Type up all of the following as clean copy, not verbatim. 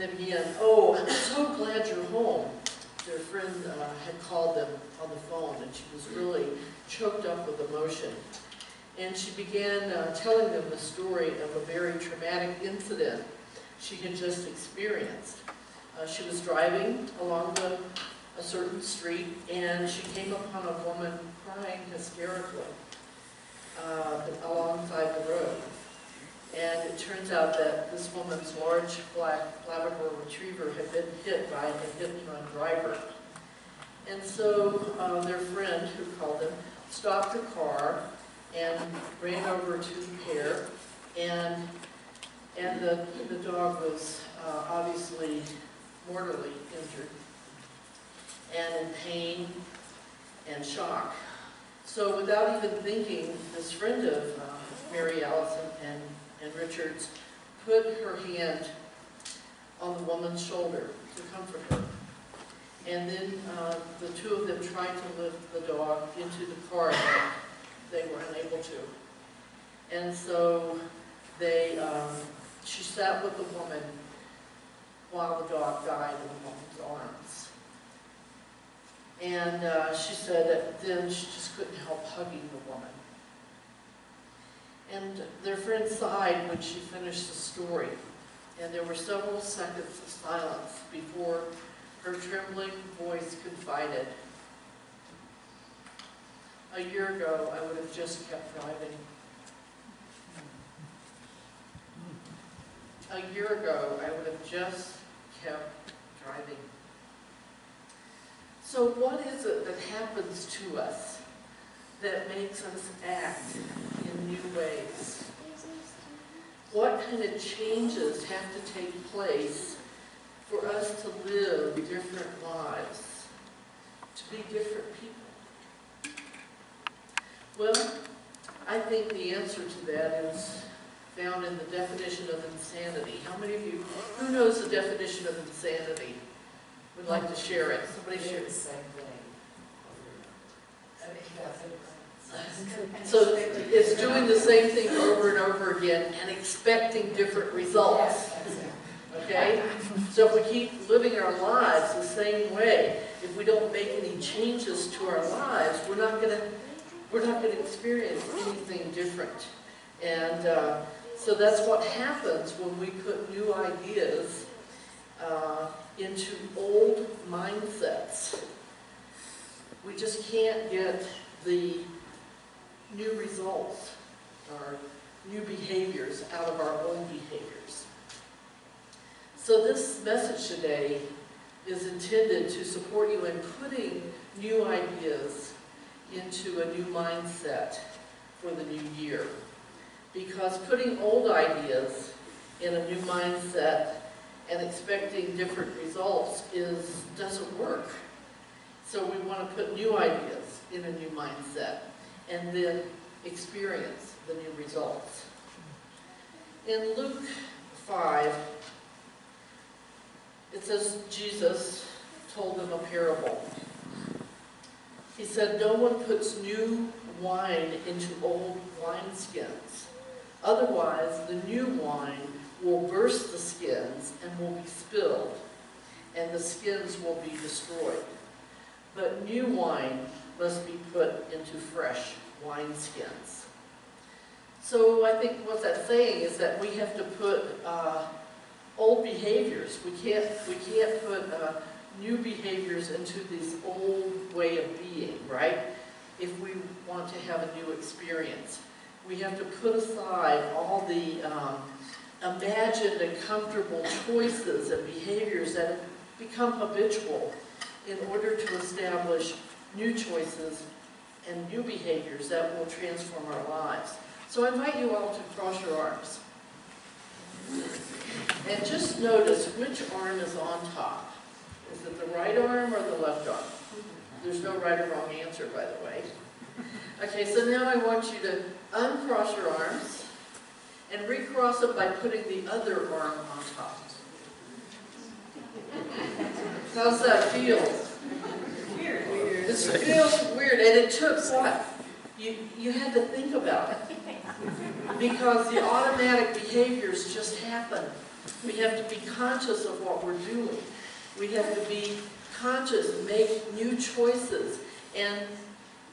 they began, "Oh, I'm so glad you're home." Their friend had called them on the phone, and she was really choked up with emotion. And she began telling them the story of a very traumatic incident she had just experienced. She was driving along a certain street, and she came upon a woman crying hysterically alongside the road. And it turns out that this woman's large black Labrador Retriever had been hit by a hit-and-run driver. And so their friend, who called them, stopped the car and ran over to the pair, and the dog was obviously mortally injured and in pain and shock. So without even thinking, this friend of Mary Allison and Richard's put her hand on the woman's shoulder to comfort her. And then the two of them tried to lift the dog into the car, but they were unable to. And so she sat with the woman while the dog died in the woman's arms. And she said that then she just couldn't help hugging the woman. And their friend sighed when she finished the story, and there were several seconds of silence before her trembling voice confided, "A year ago, I would have just kept driving. A year ago, I would have just kept driving." So what is it that happens to us that makes us act in new ways? What kind of changes have to take place for us to live different lives, to be different people? Well, I think the answer to that is found in the definition of insanity. How many of you, who knows the definition of insanity, would like to share it? Somebody share it. So it's doing the same thing over and over again and expecting different results. Okay? So if we keep living our lives the same way, if we don't make any changes to our lives, we're not going to experience anything different. And so that's what happens when we put new ideas into old mindsets. We just can't get the new results or new behaviors out of our old behaviors. So this message today is intended to support you in putting new ideas into a new mindset for the new year. Because putting old ideas in a new mindset and expecting different results doesn't work. So we want to put new ideas in a new mindset and then experience the new results. In Luke 5, it says Jesus told them a parable. He said, "No one puts new wine into old wineskins. Otherwise, the new wine will burst the skins and will be spilled, and the skins will be destroyed. But new wine must be put into fresh wineskins." So I think what that's saying is that we have to put old behaviors. We can't put new behaviors into this old way of being, right? If we want to have a new experience. We have to put aside all the imagined and comfortable choices and behaviors that have become habitual in order to establish new choices and new behaviors that will transform our lives. So I invite you all to cross your arms. And just notice which arm is on top. Is it the right arm or the left arm? There's no right or wrong answer, by the way. Okay, so now I want you to uncross your arms and recross it by putting the other arm on top. How's that feel? Weird. It feels weird, and it took what? You had to think about it. Because the automatic behaviors just happen We have to be conscious of what we're doing. We have to be conscious, make new choices, and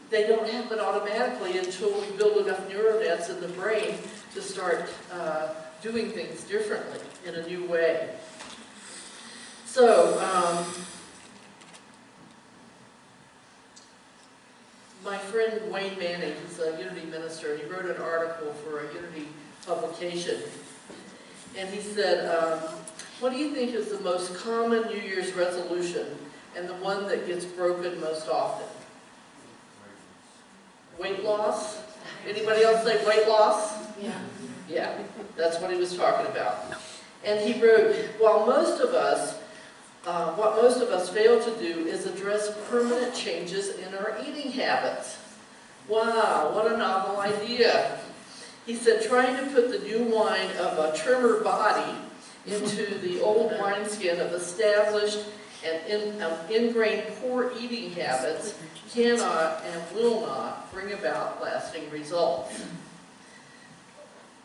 they don't happen automatically until we build enough neural nets in the brain to start doing things differently in a new way. So, my friend Wayne Manning, who's a Unity minister, he wrote an article for a Unity publication. And he said, what do you think is the most common New Year's resolution and the one that gets broken most often? Weight loss? Anybody else say weight loss? Yeah. Yeah, that's what he was talking about. And he wrote, while most of us, what most of us fail to do is address permanent changes in our eating habits. Wow, what a novel idea. He said, trying to put the new wine of a trimmer body into the old wineskin of established and ingrained poor eating habits cannot and will not bring about lasting results.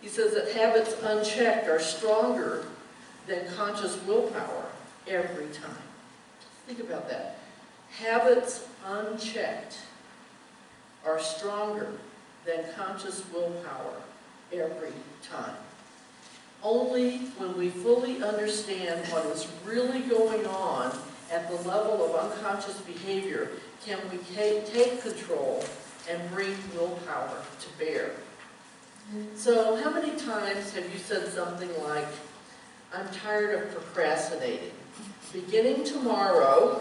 He says that habits unchecked are stronger than conscious willpower every time. Think about that. Habits unchecked are stronger than conscious willpower every time. Only when we fully understand what is really going on at the level of unconscious behavior can we take control and bring willpower to bear. So how many times have you said something like, I'm tired of procrastinating. Beginning tomorrow,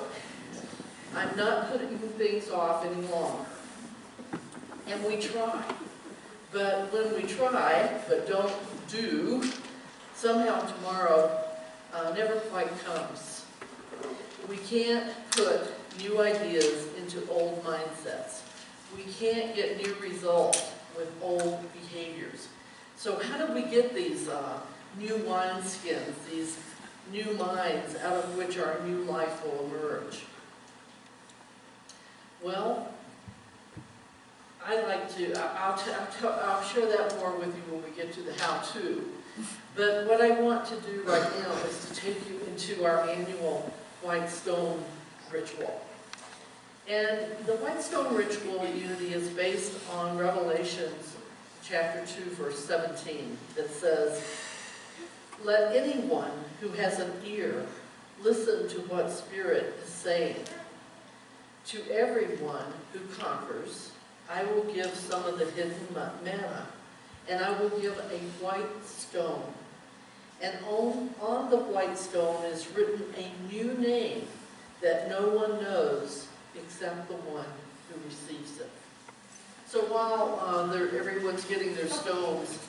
I'm not putting things off any longer. And we try. But when we try, but don't do, somehow tomorrow never quite comes. We can't put new ideas into old mindsets. We can't get new results with old behaviors. So how do we get these new wineskins, these new minds out of which our new life will emerge? Well, I like to, I'll share that more with you when we get to the how-to. But what I want to do right now is to take you into our annual white stone ritual. And the white stone ritual at Unity is based on Revelations chapter 2, verse 17, that says, let anyone who has an ear listen to what Spirit is saying. To everyone who conquers, I will give some of the hidden manna, and I will give a white stone. And on the white stone is written a new name that no one knows except the one who receives it. So while everyone's getting their stones,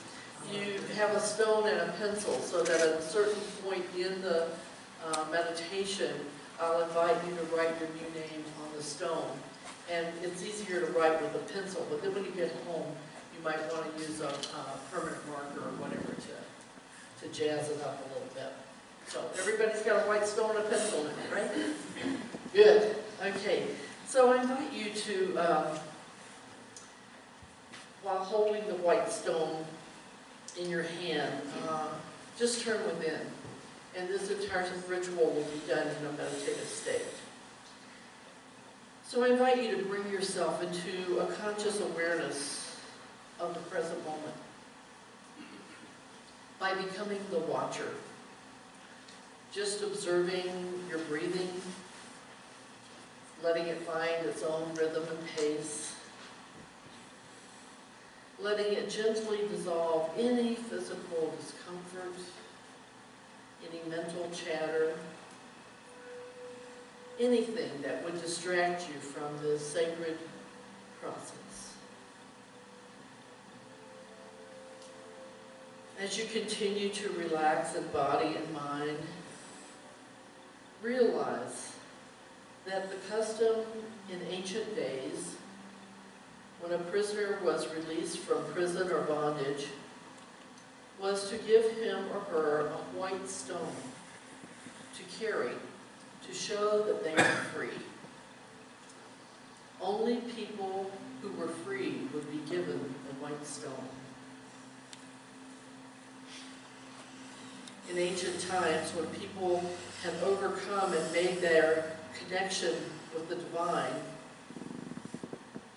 you have a stone and a pencil so that at a certain point in the meditation, I'll invite you to write your new name on the stone. And it's easier to write with a pencil, but then when you get home, you might want to use a permanent marker or whatever to jazz it up a little bit. So everybody's got a white stone and a pencil in it, right? Good. Okay. So I invite you to, while holding the white stone in your hand, just turn within. And this entire ritual will be done in a meditative state. So I invite you to bring yourself into a conscious awareness of the present moment by becoming the watcher. Just observing your breathing, letting it find its own rhythm and pace, letting it gently dissolve any physical discomfort, any mental chatter, anything that would distract you from this sacred process. As you continue to relax in body and mind, realize that the custom in ancient days, when a prisoner was released from prison or bondage, was to give him or her a white stone to carry to show that they were free. Only people who were free would be given the white stone. In in ancient times when people had overcome and made their connection with the divine,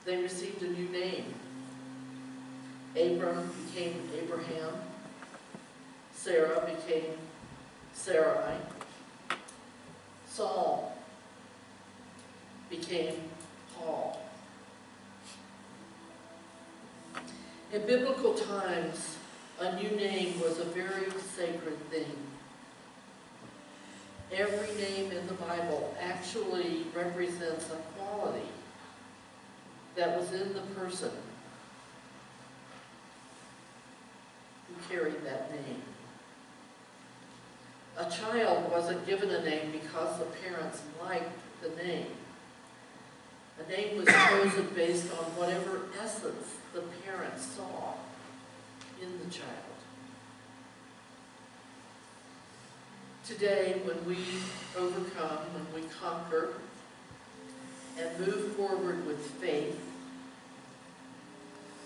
they received a new name. Abram became Abraham. Sarah became Sarai. Saul became Paul. In biblical times, a new name was a very sacred thing. Every name in the Bible actually represents a quality that was in the person who carried that name. A child wasn't given a name because the parents liked the name. A name was chosen based on whatever essence the parents saw in the child. Today, when we overcome, when we conquer, and move forward with faith,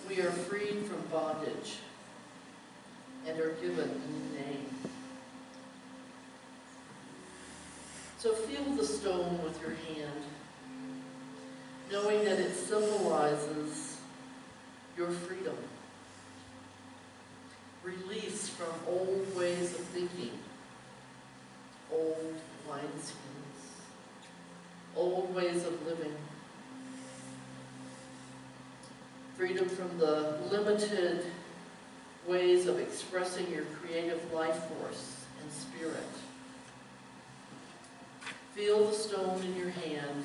we are freed from bondage and are given a new name. So feel the stone with your hand, knowing that it symbolizes your freedom. Release from old ways of thinking, old wineskins, old ways of living. Freedom from the limited ways of expressing your creative life force and spirit. Feel the stone in your hand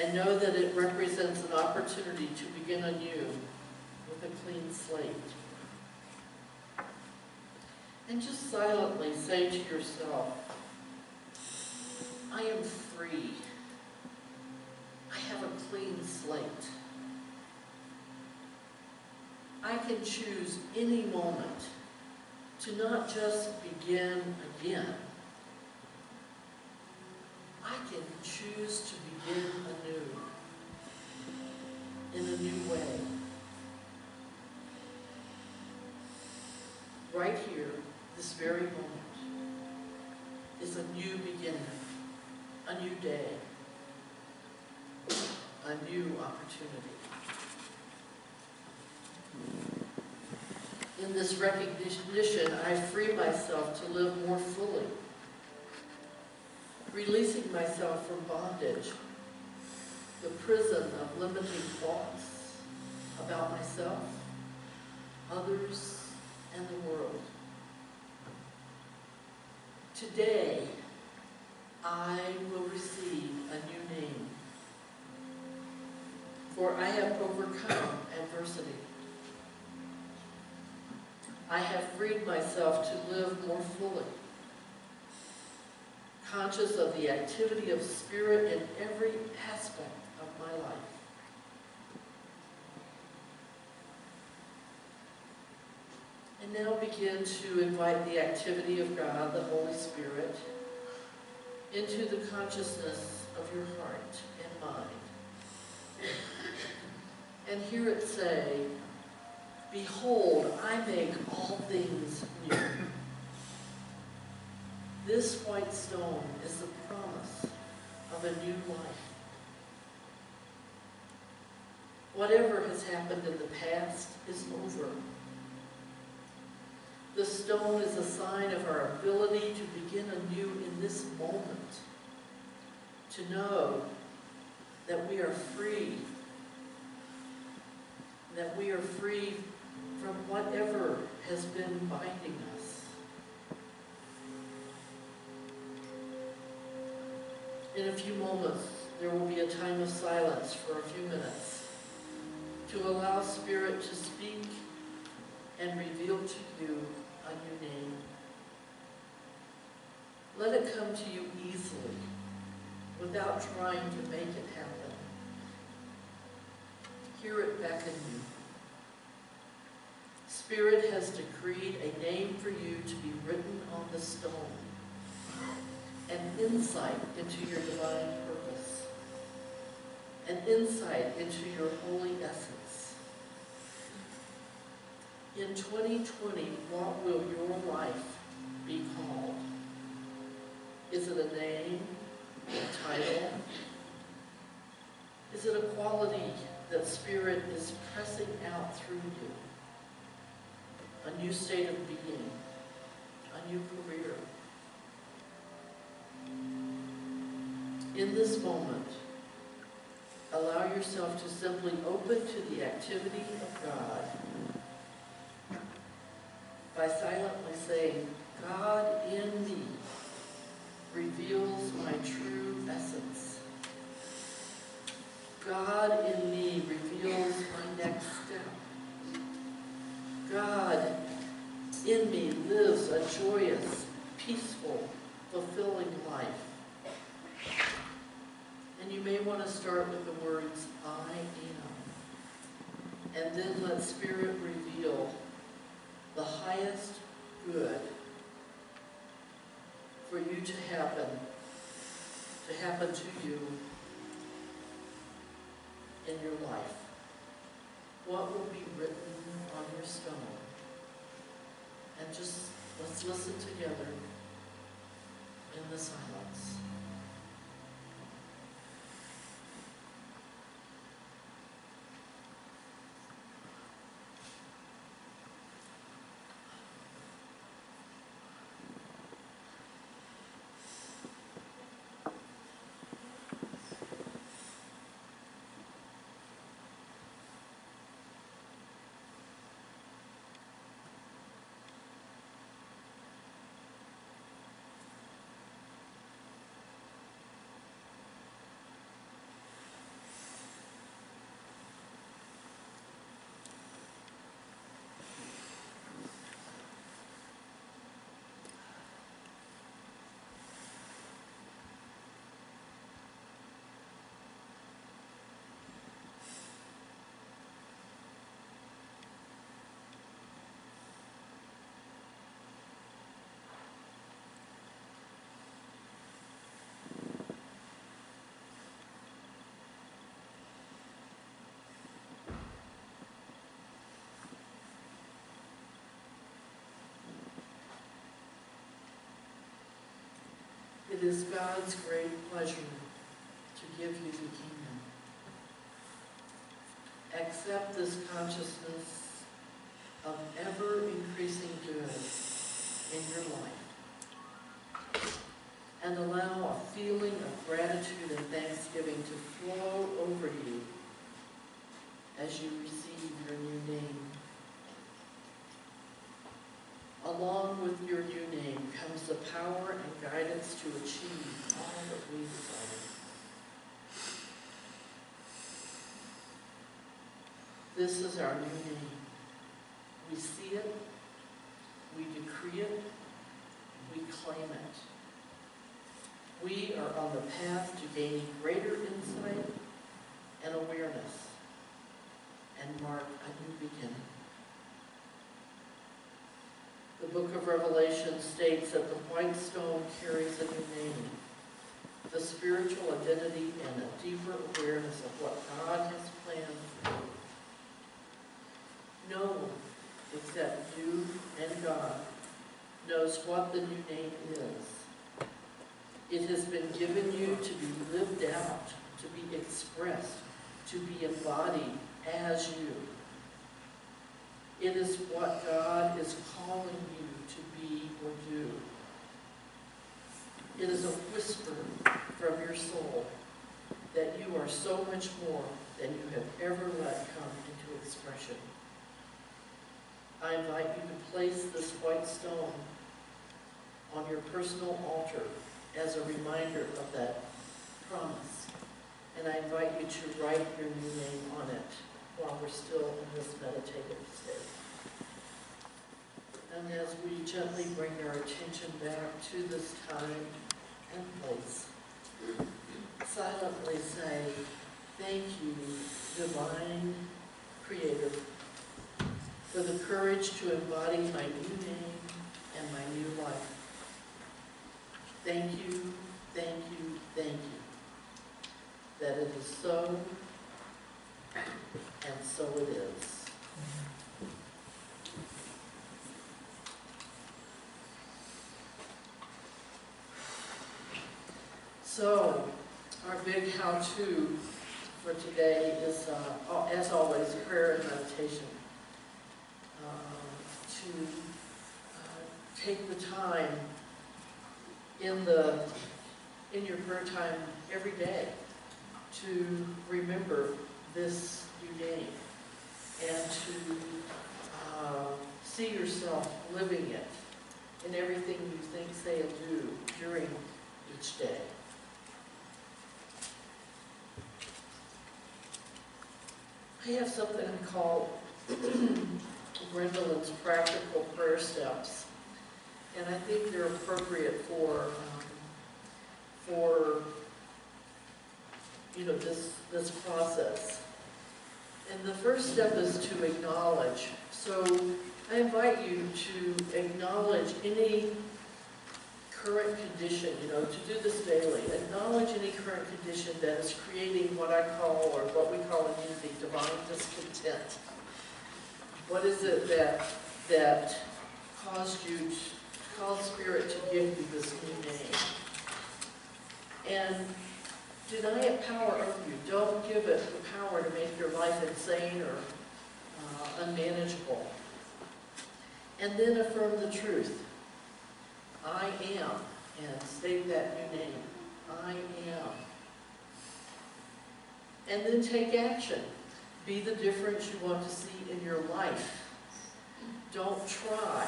and know that it represents an opportunity to begin anew with a clean slate. And just silently say to yourself, I am free. I have a clean slate. I can choose any moment to not just begin again. I can choose to begin anew, in a new way. Right here, this very moment, is a new beginning, a new day, a new opportunity. In this recognition, I free myself to live more fully, releasing myself from bondage, the prison of limiting thoughts about myself, others, and the world. Today, I will receive a new name, for I have overcome adversity. I have freed myself to live more fully, conscious of the activity of spirit in every aspect of my life. And now begin to invite the activity of God, the Holy Spirit, into the consciousness of your heart and mind. And hear it say, behold, I make all things new. This white stone is the promise of a new life. Whatever has happened in the past is over. The stone is a sign of our ability to begin anew in this moment, to know that we are free, that we are free from whatever has been binding us. In a few moments, there will be a time of silence for a few minutes to allow Spirit to speak and reveal to you a new name. Let it come to you easily, without trying to make it happen. Hear it beckon you. Spirit has decreed a name for you to be written on the stone, an insight into your divine purpose, an insight into your holy essence. In 2020, what will your life be be called? Is it a name, a title? Is it a quality that Spirit is pressing out through you? A new state of being, a new career. In this moment, allow yourself to simply open to the activity of God by silently saying, God in me reveals my true essence. God in me reveals my next step. God in me lives a joyous, peaceful, fulfilling life. And you may want to start with the words, I am. And then let Spirit reveal the highest good for you to happen to you in your life. What will be written on your stone? And just let's listen together in the silence. It is God's great pleasure to give you the kingdom. Accept this consciousness of ever-increasing good in your life. And allow a feeling of gratitude and thanksgiving to flow over you as you receive your new name. Along with your new name comes the power and guidance to achieve all that we desire. This is our new name. We see it, we decree it, we claim it. We are on the path to gaining greater insight and awareness and mark a new beginning. The book of Revelation states that the white stone carries a new name, the spiritual identity and a deeper awareness of what God has planned for you. No one except you and God knows what the new name is. It has been given you to be lived out, to be expressed, to be embodied as you. It is what God is calling you to be or do. It is a whisper from your soul that you are so much more than you have ever let come into expression. I invite you to place this white stone on your personal altar as a reminder of that promise. And I invite you to write your new name on it while we're still in this meditative state. And as we gently bring our attention back to this time and place, silently say, thank you, Divine Creator, for the courage to embody my new name and my new life. Thank you, thank you, thank you, that it is so, and so it is. So, our big how-to for today is, as always, prayer and meditation. To take the time in your prayer time every day to remember this new name and to see yourself living it in everything you think, say, and do during each day. I have something called Gwendolyn's Practical Prayer Steps, and I think they're appropriate for this process. And the first step is to acknowledge. So I invite you to acknowledge any current condition, to do this daily. Acknowledge any current condition that is creating what I call, or what we call in unity, divine discontent. What is it that caused Spirit to give you this new name? And deny it power over you. Don't give it the power to make your life insane or unmanageable. And then affirm the truth. I am, and state that new name. I am. And then take action. Be the difference you want to see in your life. Don't try,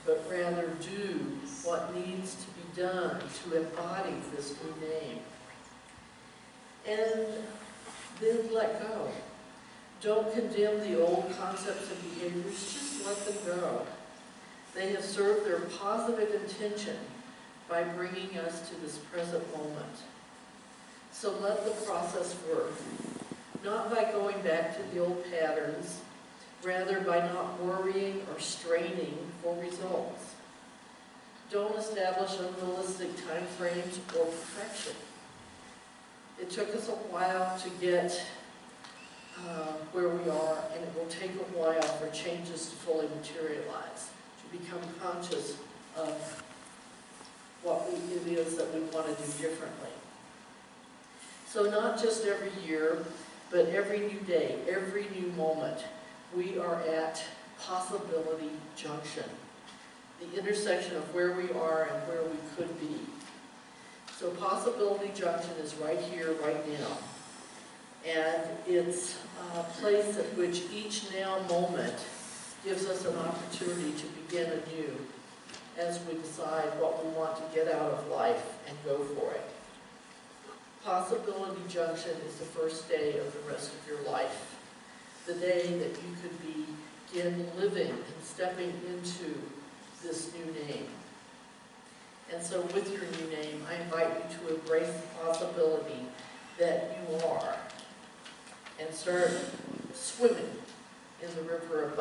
but rather do what needs to be done to embody this new name. And then let go. Don't condemn the old concepts and behaviors, just let them go. They have served their positive intention by bringing us to this present moment. So let the process work, not by going back to the old patterns, rather by not worrying or straining for results. Don't establish unrealistic time frames or perfection. It took us a while to get where we are, and it will take a while for changes to fully materialize, to become conscious of what it is that we want to do differently. So not just every year, but every new day, every new moment, we are at possibility junction, the intersection of where we are and where we could be. So possibility junction is right here, right now. And it's a place at which each now moment gives us an opportunity to begin anew as we decide what we want to get out of life and go for it. Possibility junction is the first day of the rest of your life, the day that you could begin living and stepping into this new name. And so with your new name, I invite you to embrace the possibility that you are and start swimming in the river of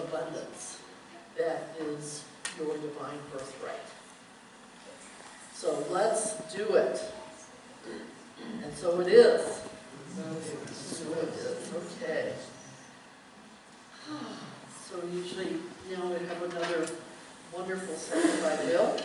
abundance that is your divine birthright. So let's do it. And so it is. So it is. Okay. So usually, we have another wonderful sanctified hill.